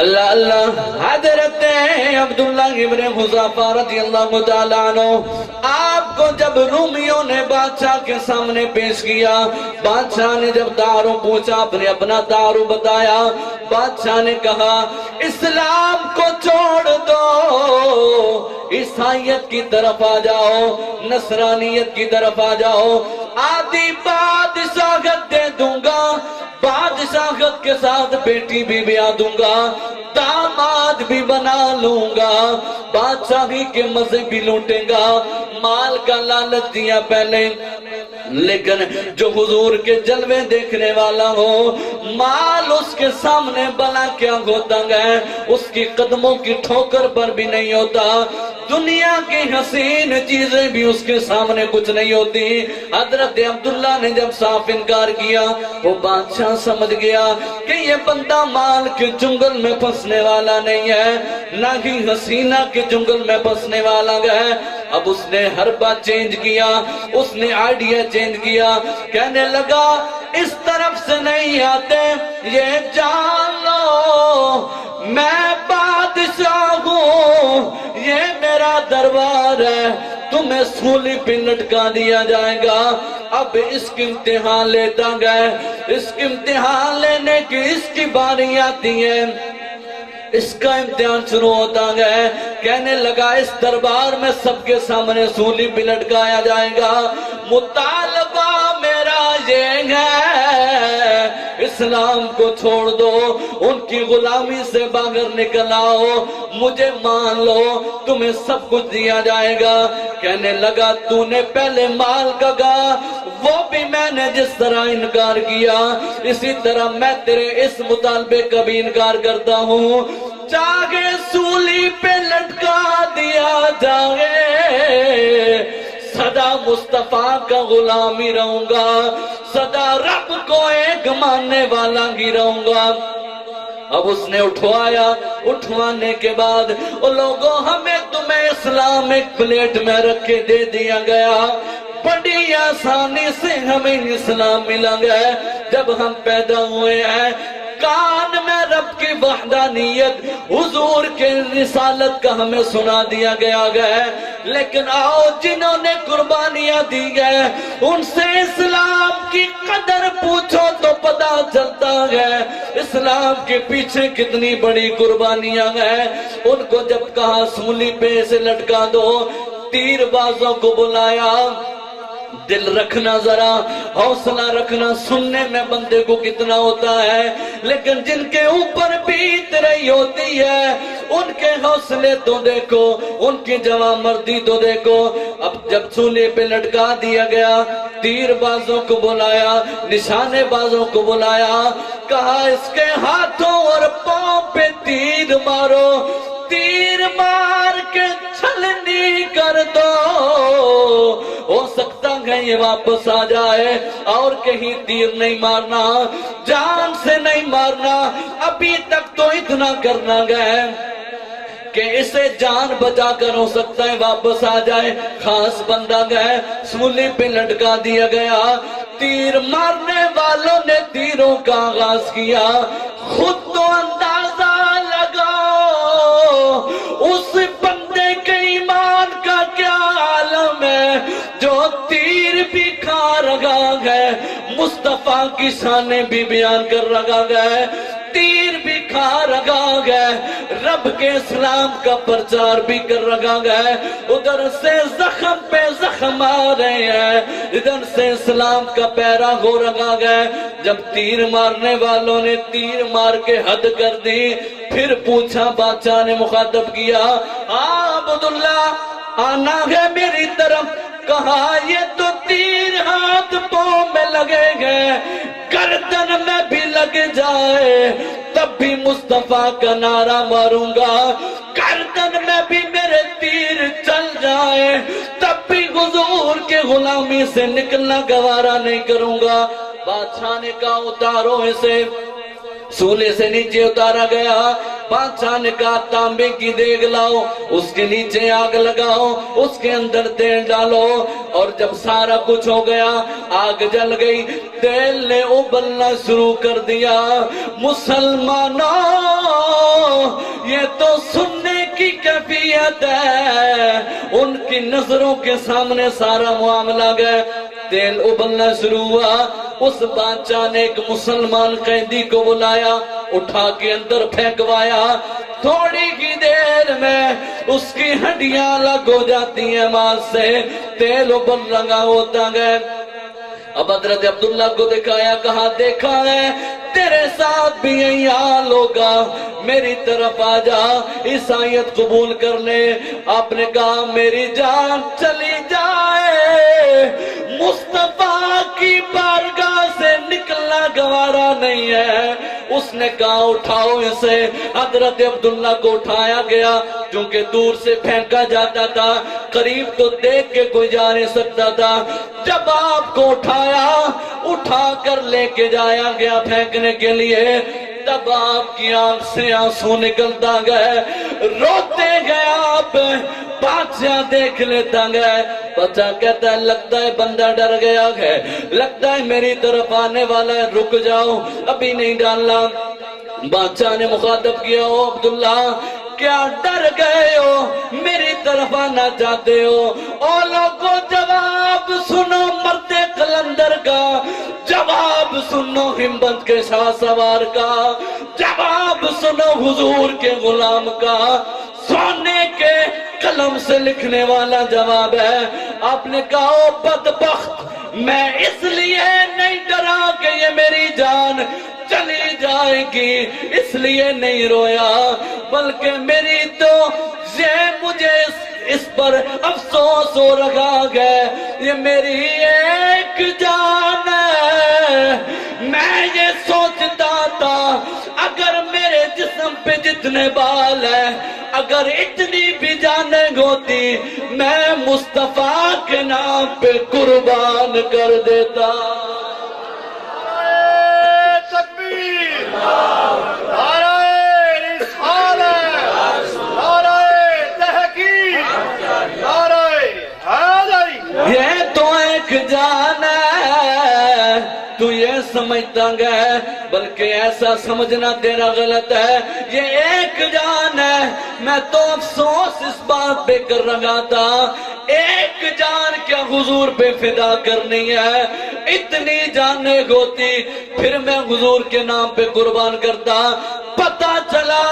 اللہ اللہ۔ حضرت عبداللہ ابن حذافہ رضی اللہ تعالیٰ عنہ آپ کو جب رومیوں نے بادشاہ کے سامنے پیش کیا، بادشاہ نے جب دارو پوچھا، اپنا دارو بتایا، بادشاہ نے کہا اسلام کو چھوڑ دو، عیسائیت کی طرف آ جاؤ، نصرانیت کی طرف آ جاؤ، آدھی بادشاہت دے دوں گا، بادشاہت کے ساتھ بیٹی بھی بیاہ دوں گا، داماد بھی بنا لوں گا، بادشاہی کے مزے بھی لوٹے گا، مال کا لالچ دیا پہلے، لیکن جو حضور کے جلوے دیکھنے والا ہو، مال اس کے سامنے بلا کیا ہوتا ہے، اس کی قدموں کی ٹھوکر پر بھی نہیں ہوتا، دنیا کی حسین چیزیں بھی اس کے سامنے کچھ نہیں ہوتی۔ حضرت عبداللہ نے جب صاف انکار کیا، وہ بادشاہ سمجھ گیا کہ یہ بندہ مال کے جنگل میں پھنسنے والا نہیں ہے، نہ ہی حسینہ کے جنگل میں پھنسنے والا ہے۔ اب اس نے ہر بات چینج کیا، اس نے آئیڈیا چینج کیا، کہنے لگا اس طرف سے نہیں آتے، یہ جان لو میں بادشاہ ہوں، یہ میرا دربار ہے، تمہیں سولی پہ لٹکا دیا جائے گا۔ اب اس کی امتحان لیتا گئے، اس کی امتحان لینے کی اس کی باری آتی ہے، اس کا امتحان شروع ہوتا ہے، کہنے لگا اس دربار میں سب کے سامنے سولی پہ لٹکایا جائے گا، مطالبہ میرا یہ ہے اسلام کو چھوڑ دو، ان کی غلامی سے باہر نکل آؤ، مجھے مان لو، تمہیں سب کچھ دیا جائے گا۔ کہنے لگا تو نے پہلے مال کا کہا، وہ بھی میں نے جس طرح انکار کیا، اسی طرح میں تیرے اس مطالبے کا بھی انکار کرتا ہوں، چاہے سولی پہ لٹکا دیا جائے، سدا مصطفیٰ کا غلام ہی رہوں گا، سدا رب کو ایک ماننے والا ہی رہوں گا۔ اب اس نے اٹھوایا، اٹھوانے کے بعد او لوگوں ہمیں تمہیں اسلام ایک پلیٹ میں رکھ کے دے دیا گیا، بڑی آسانی سے ہمیں اسلام ملا گیا، جب ہم پیدا ہوئے ہیں کان میں رب کی وحدانیت، حضور کے رسالت کا ہمیں سنا دیا گیا ہے، لیکن آؤ جنہوں نے قربانیاں دی گئے ان سے اسلام کی قدر پوچھو تو پتہ چلتا ہے اسلام کے پیچھے کتنی بڑی قربانیاں ہیں۔ ان کو جب کہا سولی پہ سے لٹکا دو، تیر بازوں کو بلایا، دل رکھنا ذرا، حوصلہ رکھنا، سننے میں بندے کو کتنا ہوتا ہے، لیکن جن کے اوپر بیت رہی ہوتی ہے ان کے حوصلے تو دیکھو، ان کی جوان مردی تو دیکھو۔ اب جب سولی پہ لٹکا دیا گیا، تیر بازوں کو بلایا، نشانے بازوں کو بلایا، کہا اس کے ہاتھوں اور پاؤں پہ تیر مارو، تیر مار کے چھلنی کر دو، ہو سکتا ہے یہ واپس آ جائے، اور کہیں تیر نہیں مارنا، جان سے نہیں مارنا، ابھی تک تو اتنا کرنا گئے کہ اسے جان بچا کر ہو سکتا ہے واپس آ جائے۔ خاص بندہ گئے، سولی پہ لٹکا دیا گیا، تیر مارنے والوں نے تیروں کا آغاز کیا، خود تو اندازہ لگاؤ اس بندے کے ایمان کا کیا عالم ہے جو تیر بھی کھا رہا ہے، مصطفیٰ کی شانیں بھی بیان کر رہا ہے، تیر بھی کھا رہا ہے، رب کے اسلام کا پرچار بھی کر رہا ہے، ادھر سے زخم پہ زخم آ رہے ہیں، ادھر سے اسلام کا پیرا ہو رہا ہے۔ جب تیر مارنے والوں نے تیر مار کے حد کر دی، پھر پوچھا، بادشاہ نے مخاطب کیا، عبداللہ آنا ہے میری طرف، کہا یہ تو تیر ہاتھ پاؤں میں لگے گئے، گردن میں بھی لگ جائے تب بھی مصطفیٰ کا نعرہ ماروں گا، گردن میں بھی میرے تیر چل جائے تب بھی حضور کے غلامی سے نکلنا گوارا نہیں کروں گا۔ بادشاہ نے کہا اتارو اسے، سولے سے نیچے اتارا گیا، بادشاہ نے کہا تانبے کی دیگ لاؤ، اس کے نیچے آگ لگاؤ، اس کے اندر تیل ڈالو، اور جب سارا کچھ ہو گیا، آگ جل گئی، تیل نے ابلنا شروع کر دیا۔ مسلمانوں نیت ہے ان کی نظروں کے سامنے سارا معاملہ گئے تیل ابلنا شروع ہوا اس بادشاہ نے ایک مسلمان قیدی کو بلایا اٹھا کے اندر پھینکوایا تھوڑی کی دیر میں اس کی ہڈیاں الگ ہو جاتی ہیں ماں سے تیل ابل لگا ہوتا گئے اب حضرت عبداللہ کو دکھایا کہا دیکھا ہے تیرے ساتھ بھی یہی حال ہوگا میری طرف آ جا عیسائیت قبول کر لے آپ نے کہا میری جان چلی جائے مصطفیٰ کی بارگاہ سے نکلنا گوارا نہیں ہے اس نے کہا اٹھاؤ اسے حضرت عبداللہ کو اٹھایا گیا کیونکہ دور سے پھینکا جاتا تھا قریب تو دیکھ کے کوئی جا نہیں سکتا تھا جب آپ کو اٹھا کر لے کے جایا گیا پھینکنے کے لیے تب آپ کی آنکھ سے آنسو نکلتا گئے روتے گئے آپ بادشاہ دیکھ لیتا گئے بچہ کہتا ہے لگتا ہے بندہ ڈر گیا ہے لگتا ہے میری طرف آنے والا ہے رک جاؤ ابھی نہیں ڈالنا بادشاہ نے مخاطب کیا او عبداللہ کیا ڈر گئے ہو میری طرف آنا چاہتے ہو او لوگوں جواب سنو مرد قلندر کا جواب سنو ہمت کے شاہ سوار کا جواب سنو حضور کے غلام کا سونے کے قلم سے لکھنے والا جواب ہے آپ نے کہا او بدبخت میں اس لیے نہیں ڈرا کہ یہ میری جان چلی جائے گی اس لیے نہیں رویا بلکہ میری تو یہ مجھے اس پر افسوس ہو رہا ہے یہ میری ایک جان ہے میں یہ سوچتا تھا اگر میرے جسم پہ جتنے بال ہیں اگر اتنی بھی جانیں ہوتی میں مصطفیٰ کے نام پہ قربان کر دیتا یہ تو ایک جان ہے تو یہ سمجھتا گیا بلکہ ایسا سمجھنا تیرا غلط ہے یہ ایک جان ہے میں تو افسوس اس بات پہ کر رہا تھا ایک جان کیا حضور پہ فدا کرنی ہے اتنی جانیں ہوتی پھر میں حضور کے نام پہ قربان کرتا پتہ چلا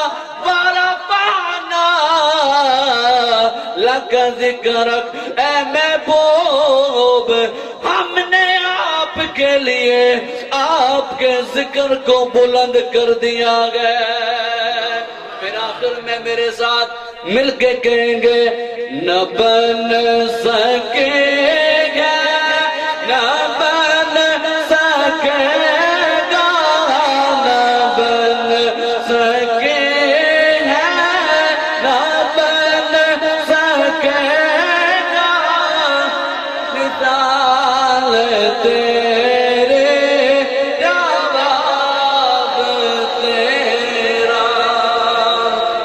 وارا پانا لگا ذکرک اے محبوب ہم نے آپ کے لیے آپ کے ذکر کو بلند کر دیا گیا پھر آخر میں میرے ساتھ مل کے کہیں گے نہ بن سکے